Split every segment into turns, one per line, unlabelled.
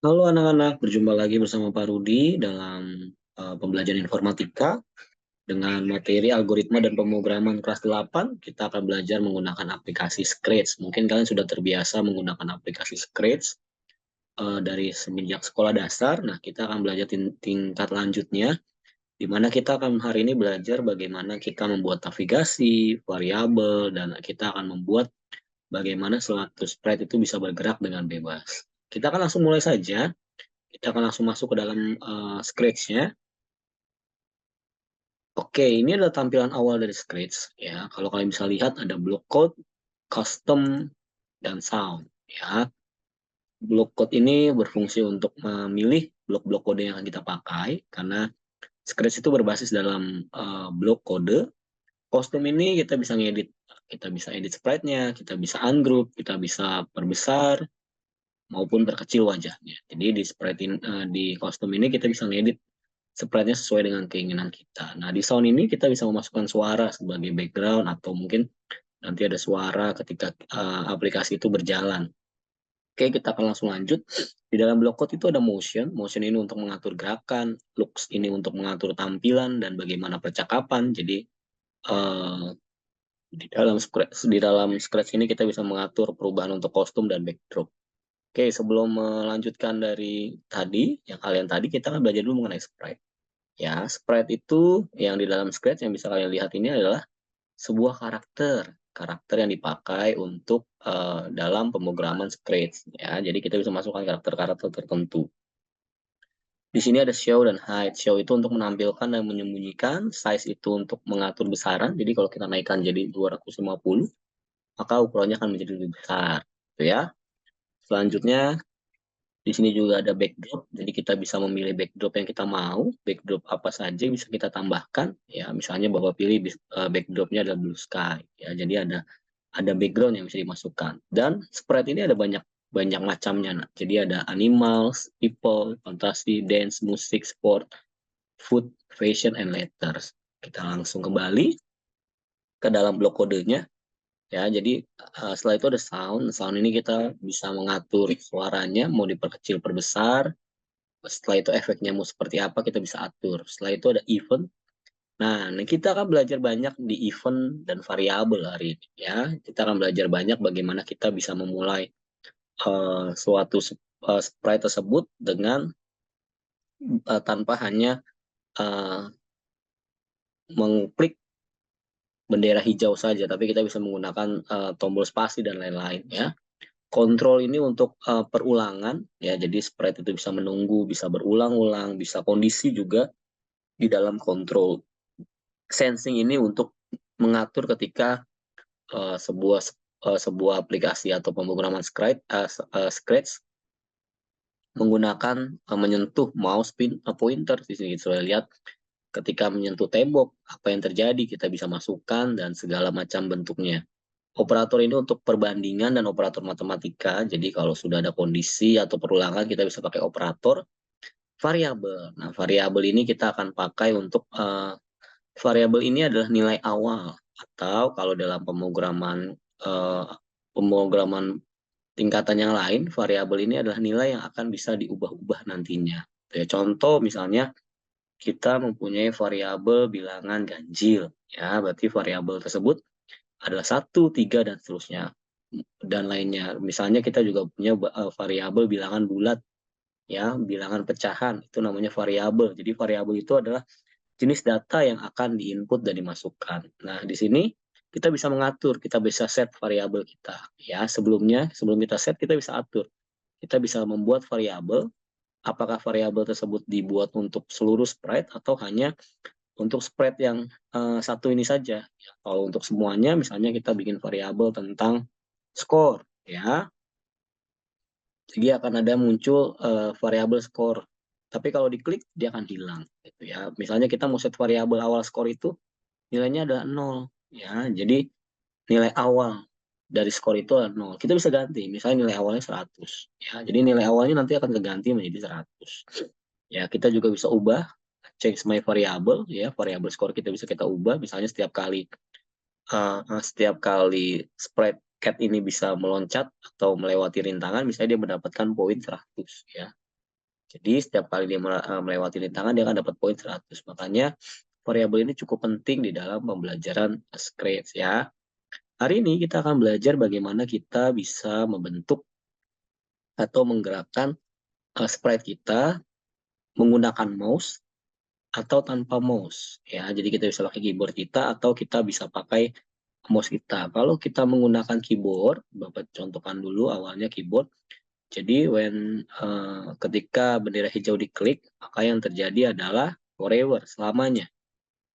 Halo anak-anak, berjumpa lagi bersama Pak Rudi dalam pembelajaran informatika dengan materi algoritma dan pemrograman kelas 8. Kita akan belajar menggunakan aplikasi Scratch. Mungkin kalian sudah terbiasa menggunakan aplikasi Scratch dari semenjak sekolah dasar. Nah, kita akan belajar tingkat lanjutnya, di mana kita akan hari ini belajar bagaimana kita membuat navigasi, variabel, dan kita akan membuat bagaimana suatu sprite itu bisa bergerak dengan bebas. Kita akan langsung mulai saja. Kita akan langsung masuk ke dalam Scratch-nya. Oke, ini adalah tampilan awal dari Scratch ya. Kalau kalian bisa lihat ada block code, custom, dan sound ya. Block code ini berfungsi untuk memilih blok-blok kode yang akan kita pakai karena Scratch itu berbasis dalam blok kode. Custom ini kita bisa edit sprite-nya, kita bisa ungroup, kita bisa perbesar maupun perkecil wajahnya. Jadi di custom ini kita bisa ngedit sprite-nya sesuai dengan keinginan kita. Nah, di sound ini kita bisa memasukkan suara sebagai background atau mungkin nanti ada suara ketika aplikasi itu berjalan. Oke, kita akan langsung lanjut. Di dalam block code itu ada motion. Motion ini untuk mengatur gerakan, looks ini untuk mengatur tampilan dan bagaimana percakapan. Jadi uh, di dalam Scratch ini kita bisa mengatur perubahan untuk kostum dan backdrop. Oke, sebelum melanjutkan dari tadi, yang kalian tadi, kita akan belajar dulu mengenai sprite. Ya, sprite itu yang di dalam Scratch yang bisa kalian lihat ini adalah sebuah karakter yang dipakai untuk dalam pemrograman Scratch. Ya, jadi kita bisa masukkan karakter-karakter tertentu. Di sini ada show dan hide. Show itu untuk menampilkan dan menyembunyikan. Size itu untuk mengatur besaran. Jadi kalau kita naikkan jadi 250, maka ukurannya akan menjadi lebih besar. Gitu ya. Selanjutnya, di sini juga ada backdrop, jadi kita bisa memilih backdrop yang kita mau, backdrop apa saja bisa kita tambahkan, ya misalnya Bapak pilih backdropnya adalah blue sky, ya jadi ada background yang bisa dimasukkan. Dan sprite ini ada banyak banyak macamnya, nah. Jadi ada animals, people, fantasi, dance, musik, sport, food, fashion, and letters. Kita langsung kembali ke dalam blok kodenya. Ya, jadi setelah itu ada sound. Sound ini kita bisa mengatur suaranya, mau diperkecil, perbesar. Setelah itu efeknya mau seperti apa kita bisa atur. Setelah itu ada event. Nah, kita akan belajar banyak di event dan variabel hari ini ya. Kita akan belajar banyak bagaimana kita bisa memulai suatu sprite tersebut dengan tanpa hanya uh, mengklik bendera hijau saja, tapi kita bisa menggunakan tombol spasi dan lain-lain ya. Kontrol ini untuk perulangan ya, jadi sprite itu bisa menunggu, bisa berulang-ulang, bisa kondisi juga di dalam kontrol. Sensing ini untuk mengatur ketika sebuah aplikasi atau pemrograman Scratch menggunakan menyentuh mouse pointer. Di sini kita lihat ketika menyentuh tembok apa yang terjadi, kita bisa masukkan dan segala macam bentuknya. Operator ini untuk perbandingan dan operator matematika. Jadi kalau sudah ada kondisi atau perulangan kita bisa pakai operator. Variabel. Nah, variabel ini kita akan pakai untuk variabel ini adalah nilai awal, atau kalau dalam pemrograman tingkatan yang lain, variabel ini adalah nilai yang akan bisa diubah-ubah nantinya. Ya, contoh misalnya kita mempunyai variabel bilangan ganjil, ya berarti variabel tersebut adalah 1, 3 dan seterusnya dan lainnya. Misalnya kita juga punya variabel bilangan bulat, ya bilangan pecahan, itu namanya variabel. Jadi variabel itu adalah jenis data yang akan diinput dan dimasukkan. Nah, di sini kita bisa mengatur, kita bisa set variabel kita. Ya, sebelum kita set, kita bisa atur. Kita bisa membuat variabel, apakah variabel tersebut dibuat untuk seluruh sprite atau hanya untuk sprite yang satu ini saja. Ya, kalau untuk semuanya, misalnya kita bikin variabel tentang skor, ya. Jadi akan ada muncul variabel skor. Tapi kalau diklik, dia akan hilang. Gitu ya. Misalnya kita mau set variabel awal skor itu, nilainya adalah 0. Ya, jadi nilai awal dari skor itu adalah 0. Kita bisa ganti, misalnya nilai awalnya 100. Ya, jadi nilai awalnya nanti akan keganti menjadi 100. Ya, kita juga bisa ubah, change my variable, ya, variabel skor kita ubah, misalnya setiap kali sprite cat ini bisa meloncat atau melewati rintangan, misalnya dia mendapatkan poin 100, ya. Jadi setiap kali dia melewati rintangan dia akan dapat poin 100. Makanya variabel ini cukup penting di dalam pembelajaran Scratch ya. Hari ini kita akan belajar bagaimana kita bisa membentuk atau menggerakkan sprite kita menggunakan mouse atau tanpa mouse ya. Jadi kita bisa pakai keyboard kita atau kita bisa pakai mouse kita. Kalau kita menggunakan keyboard, Bapak contohkan dulu awalnya keyboard. Jadi ketika bendera hijau diklik, maka yang terjadi adalah forever, selamanya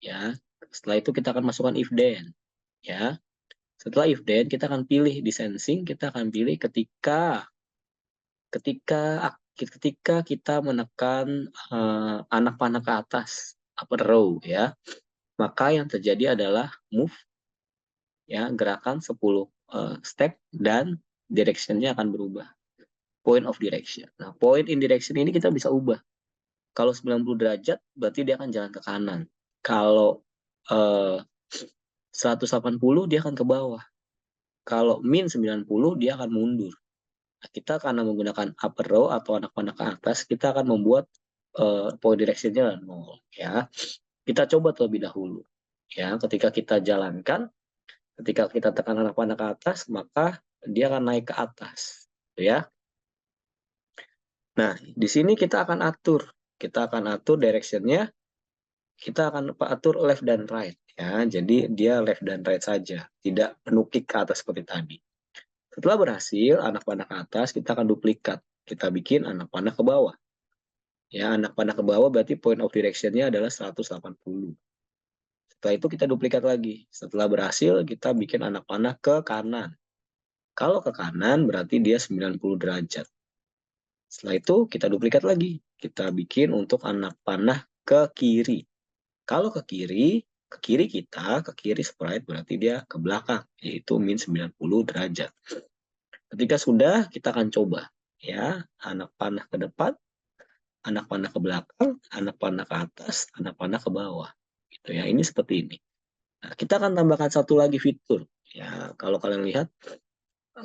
ya. Setelah itu kita akan masukkan if then ya. Setelah if then kita akan pilih di sensing, kita akan pilih ketika ketika kita menekan anak panah ke atas upper row ya, maka yang terjadi adalah move ya, gerakan 10 step dan direction-nya akan berubah. Point of direction. Nah, point in direction ini kita bisa ubah. Kalau 90 derajat berarti dia akan jalan ke kanan. Kalau 180 dia akan ke bawah. Kalau min 90 dia akan mundur. Nah, kita karena menggunakan upper row atau anak panah ke atas, kita akan membuat point direction-nya 0 ya. Kita coba terlebih dahulu. Ya, ketika kita jalankan, ketika kita tekan anak panah ke atas, maka dia akan naik ke atas, ya. Nah, di sini kita akan atur direction-nya, kita akan atur left dan right, ya. Jadi dia left dan right saja, tidak menukik ke atas seperti tadi. Setelah berhasil, anak panah ke atas, kita akan duplikat. Kita bikin anak panah ke bawah. Ya, anak panah ke bawah berarti point of direction-nya adalah 180. Setelah itu kita duplikat lagi. Setelah berhasil, kita bikin anak panah ke kanan. Kalau ke kanan berarti dia 90 derajat. Setelah itu kita duplikat lagi. Kita bikin untuk anak panah ke kiri. Kalau ke kiri kita, ke kiri sprite berarti dia ke belakang, yaitu min 90 derajat. Ketika sudah, kita akan coba. Ya, anak panah ke depan, anak panah ke belakang, anak panah ke atas, anak panah ke bawah. Gitu ya, ini seperti ini. Nah, kita akan tambahkan satu lagi fitur. Ya, kalau kalian lihat,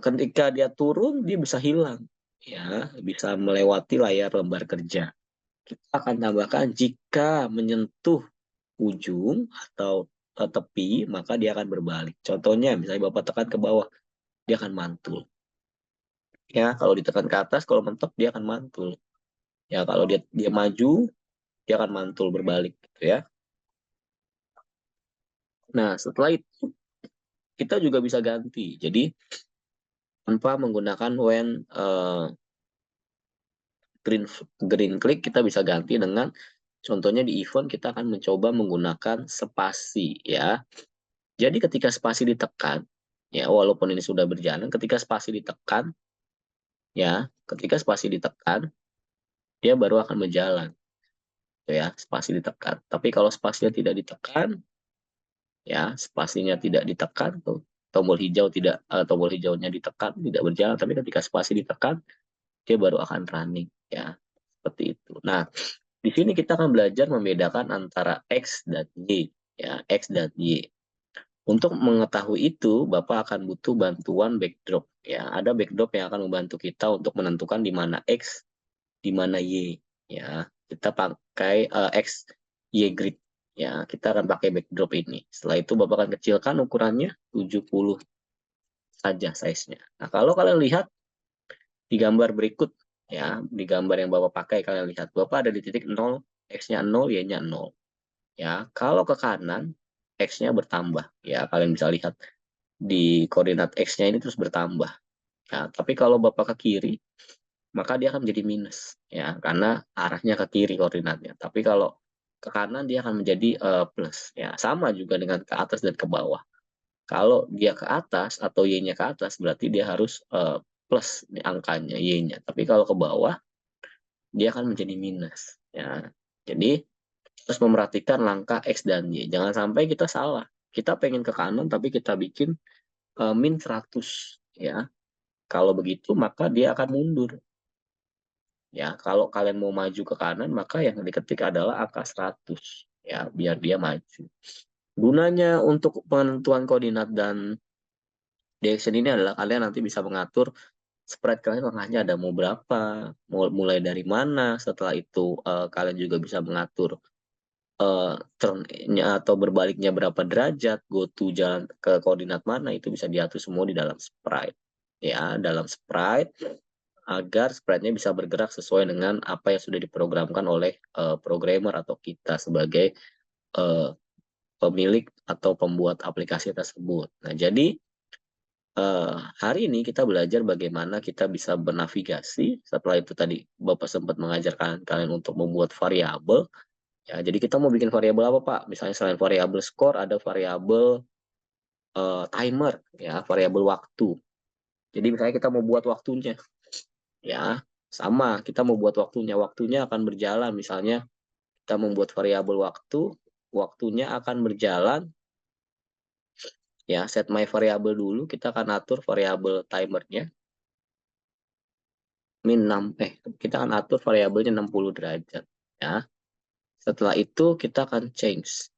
ketika dia turun, dia bisa hilang. Ya, bisa melewati layar lembar kerja. Kita akan tambahkan jika menyentuh ujung atau tepi, maka dia akan berbalik. Contohnya, misalnya Bapak tekan ke bawah, dia akan mantul. Ya, kalau ditekan ke atas, kalau mentok, dia akan mantul. Ya, kalau dia maju, dia akan mantul berbalik. Gitu ya. Nah, setelah itu, kita juga bisa ganti. Jadi, tanpa menggunakan green click, kita bisa ganti dengan contohnya di event kita akan mencoba menggunakan spasi ya. Jadi ketika spasi ditekan ya, walaupun ini sudah berjalan, ketika spasi ditekan ya, dia baru akan berjalan. Ya, spasi ditekan. Tapi kalau spasinya tidak ditekan ya, spasinya tidak ditekan tuh, tombol hijaunya ditekan tidak berjalan, tapi ketika spasi ditekan dia baru akan running ya. Seperti itu. Nah, di sini kita akan belajar membedakan antara X dan Y. Ya, X dan Y. Untuk mengetahui itu, Bapak akan butuh bantuan backdrop. Ya, ada backdrop yang akan membantu kita untuk menentukan di mana X, di mana Y. Ya, kita pakai X, Y grid. Ya, kita akan pakai backdrop ini. Setelah itu Bapak akan kecilkan ukurannya 70 saja size-nya. Nah, kalau kalian lihat di gambar berikut, ya, di gambar yang Bapak pakai, kalian lihat, Bapak ada di titik 0, X-nya 0, Y-nya 0. Ya, kalau ke kanan, X-nya bertambah. Ya, kalian bisa lihat di koordinat X-nya ini terus bertambah. Ya, tapi kalau Bapak ke kiri, maka dia akan menjadi minus. Ya, karena arahnya ke kiri koordinatnya. Tapi kalau ke kanan, dia akan menjadi plus. Ya, sama juga dengan ke atas dan ke bawah. Kalau dia ke atas atau Y-nya ke atas, berarti dia harus plus angkanya Y-nya. Tapi kalau ke bawah, dia akan menjadi minus. Ya, jadi harus memperhatikan langkah X dan Y. Jangan sampai kita salah. Kita pengen ke kanan, tapi kita bikin min 100. Ya, kalau begitu, maka dia akan mundur. Ya, kalau kalian mau maju ke kanan, maka yang diketik adalah angka 100. Ya, biar dia maju. Gunanya untuk penentuan koordinat dan direction ini adalah kalian nanti bisa mengatur sprite kalian langkahnya ada mau berapa, mulai dari mana, setelah itu kalian juga bisa mengatur turn-nya atau berbaliknya berapa derajat, go to jalan ke koordinat mana, itu bisa diatur semua di dalam sprite. Ya, dalam sprite agar sprite-nya bisa bergerak sesuai dengan apa yang sudah diprogramkan oleh programmer atau kita sebagai pemilik atau pembuat aplikasi tersebut. Nah, jadi hari ini kita belajar bagaimana kita bisa bernavigasi. Setelah itu tadi Bapak sempat mengajarkan kalian untuk membuat variabel. Ya, jadi kita mau bikin variabel apa, Pak? Misalnya selain variabel skor ada variabel timer, ya, variabel waktu. Jadi misalnya kita mau buat waktunya, ya, sama kita mau buat waktunya. Waktunya akan berjalan. Misalnya kita membuat variabel waktu, waktunya akan berjalan. Ya, set my variable dulu. Kita akan atur variabel timernya kita akan atur variabelnya 60 derajat. Ya. Setelah itu kita akan change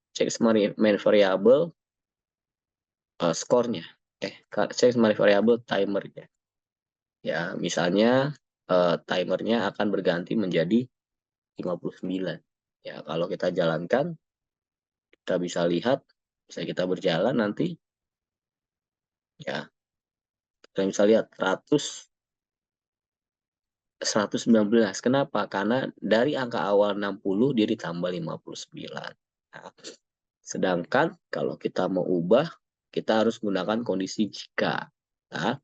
main variable skornya. Change main variable timernya. Ya, misalnya timernya akan berganti menjadi 59. Ya, kalau kita jalankan, kita bisa lihat, bisa kita berjalan nanti. Ya, kita bisa lihat 119. Kenapa? Karena dari angka awal 60 dia ditambah 59. Nah, sedangkan kalau kita mau ubah, kita harus gunakan kondisi jika. Nah,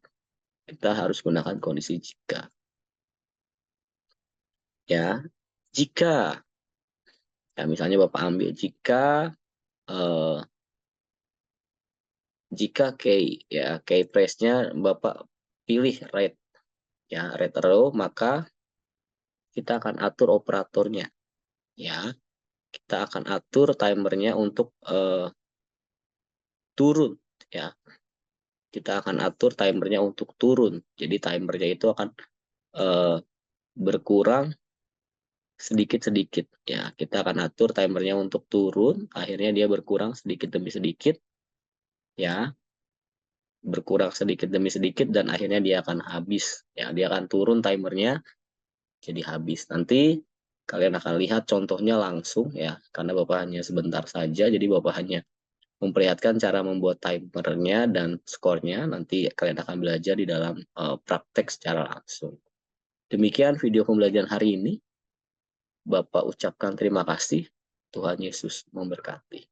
kita harus gunakan kondisi jika. Ya, jika. Ya, misalnya Bapak ambil eh, jika key, ya, key phrase-nya Bapak pilih red. Ya, red row, maka kita akan atur operatornya. Ya, kita akan atur timernya untuk turun. Ya, kita akan atur timernya untuk turun. Jadi timernya itu akan berkurang sedikit-sedikit. Ya, kita akan atur timernya untuk turun. Akhirnya dia berkurang sedikit demi sedikit. Ya, berkurang sedikit demi sedikit dan akhirnya dia akan habis. Ya, dia akan turun timernya jadi habis. Nanti kalian akan lihat contohnya langsung ya, karena Bapak hanya sebentar saja. Jadi Bapak hanya memperlihatkan cara membuat timernya dan skornya. Nanti kalian akan belajar di dalam praktek secara langsung. Demikian video pembelajaran hari ini. Bapak ucapkan terima kasih. Tuhan Yesus memberkati.